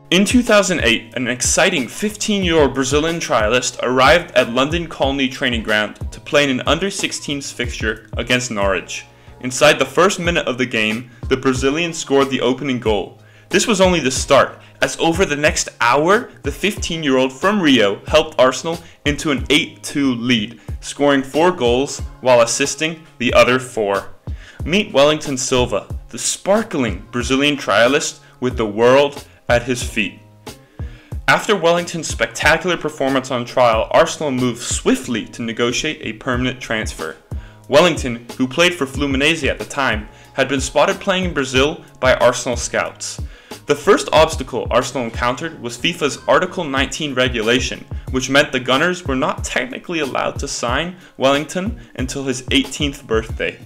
In 2008, an exciting 15-year-old Brazilian trialist arrived at London Colney Training Ground to play in an under-16s fixture against Norwich. Inside the first minute of the game, the Brazilian scored the opening goal. This was only the start, as over the next hour, the 15-year-old from Rio helped Arsenal into an 8-2 lead, scoring 4 goals while assisting the other 4. Meet Wellington Silva, the sparkling Brazilian trialist with the world at his feet. After Wellington's spectacular performance on trial, Arsenal moved swiftly to negotiate a permanent transfer. Wellington, who played for Fluminense at the time, had been spotted playing in Brazil by Arsenal scouts. The first obstacle Arsenal encountered was FIFA's Article 19 regulation, which meant the Gunners were not technically allowed to sign Wellington until his 18th birthday.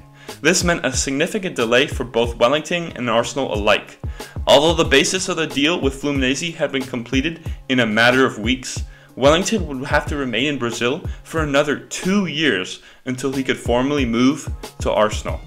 This meant a significant delay for both Wellington and Arsenal alike. Although the basis of the deal with Fluminense had been completed in a matter of weeks, Wellington would have to remain in Brazil for another 2 years until he could formally move to Arsenal.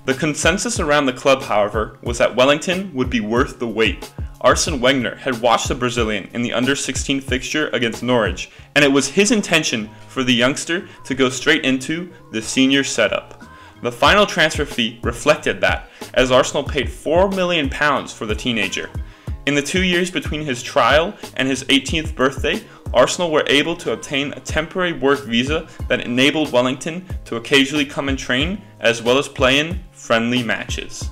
The consensus around the club, however, was that Wellington would be worth the wait. Arsene Wenger had watched the Brazilian in the under-16 fixture against Norwich, and it was his intention for the youngster to go straight into the senior setup. The final transfer fee reflected that, as Arsenal paid £4 million for the teenager. In the 2 years between his trial and his 18th birthday, Arsenal were able to obtain a temporary work visa that enabled Wellington to occasionally come and train, as well as play in friendly matches.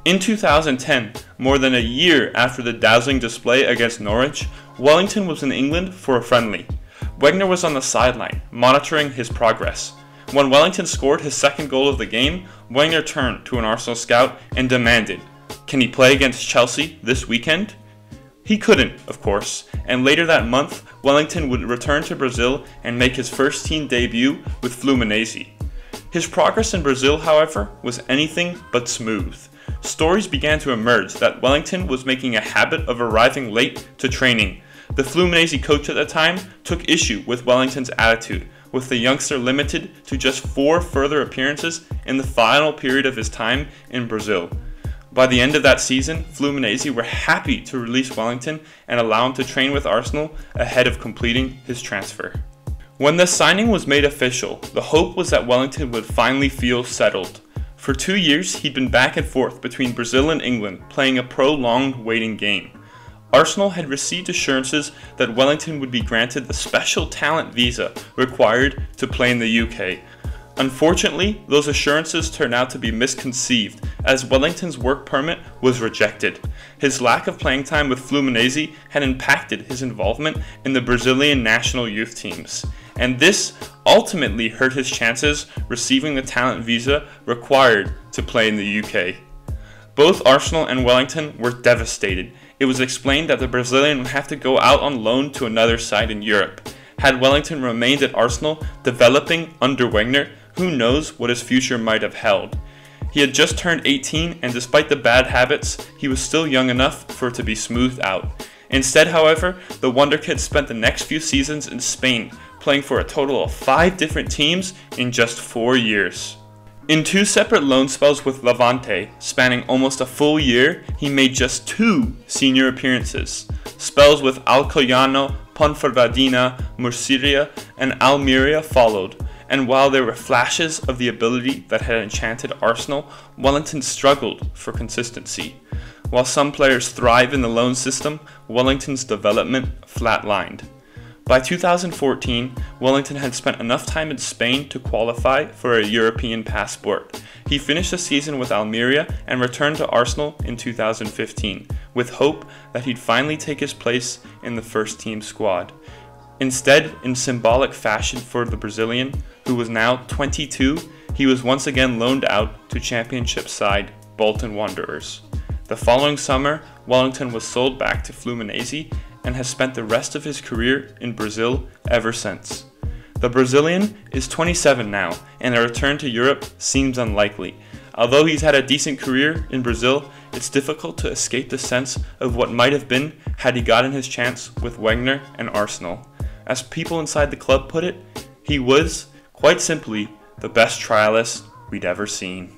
In 2010, more than a year after the dazzling display against Norwich, Wellington was in England for a friendly. Wenger was on the sideline, monitoring his progress. When Wellington scored his second goal of the game, Wenger turned to an Arsenal scout and demanded, "Can he play against Chelsea this weekend?" He couldn't, of course, and later that month, Wellington would return to Brazil and make his first team debut with Fluminense. His progress in Brazil, however, was anything but smooth. Stories began to emerge that Wellington was making a habit of arriving late to training. The Fluminense coach at the time took issue with Wellington's attitude, with the youngster limited to just 4 further appearances in the final period of his time in Brazil. By the end of that season, Fluminense were happy to release Wellington and allow him to train with Arsenal ahead of completing his transfer. When the signing was made official, the hope was that Wellington would finally feel settled. For 2 years, he'd been back and forth between Brazil and England, playing a prolonged waiting game. Arsenal had received assurances that Wellington would be granted the special talent visa required to play in the UK. Unfortunately, those assurances turned out to be misconceived, as Wellington's work permit was rejected. His lack of playing time with Fluminense had impacted his involvement in the Brazilian national youth teams, and this ultimately hurt his chances receiving the talent visa required to play in the UK. Both Arsenal and Wellington were devastated. It was explained that the Brazilian would have to go out on loan to another side in Europe. Had Wellington remained at Arsenal, developing under Wenger, who knows what his future might have held. He had just turned 18, and despite the bad habits, he was still young enough for it to be smoothed out. Instead, however, the wonderkid spent the next few seasons in Spain, playing for a total of 5 different teams in just 4 years. In 2 separate loan spells with Levante, spanning almost a full year, he made just 2 senior appearances. Spells with Alcoyano, Ponferradina, Murcia, and Almeria followed, and while there were flashes of the ability that had enchanted Arsenal, Wellington struggled for consistency. While some players thrive in the loan system, Wellington's development flatlined. By 2014, Wellington had spent enough time in Spain to qualify for a European passport. He finished the season with Almeria and returned to Arsenal in 2015, with hope that he'd finally take his place in the first team squad. Instead, in symbolic fashion for the Brazilian, who was now 22, he was once again loaned out to Championship side Bolton Wanderers. The following summer, Wellington was sold back to Fluminense and has spent the rest of his career in Brazil ever since. The Brazilian is 27 now, and a return to Europe seems unlikely. Although he's had a decent career in Brazil, it's difficult to escape the sense of what might have been had he gotten his chance with Wenger and Arsenal. As people inside the club put it, he was, quite simply, the best trialist we'd ever seen.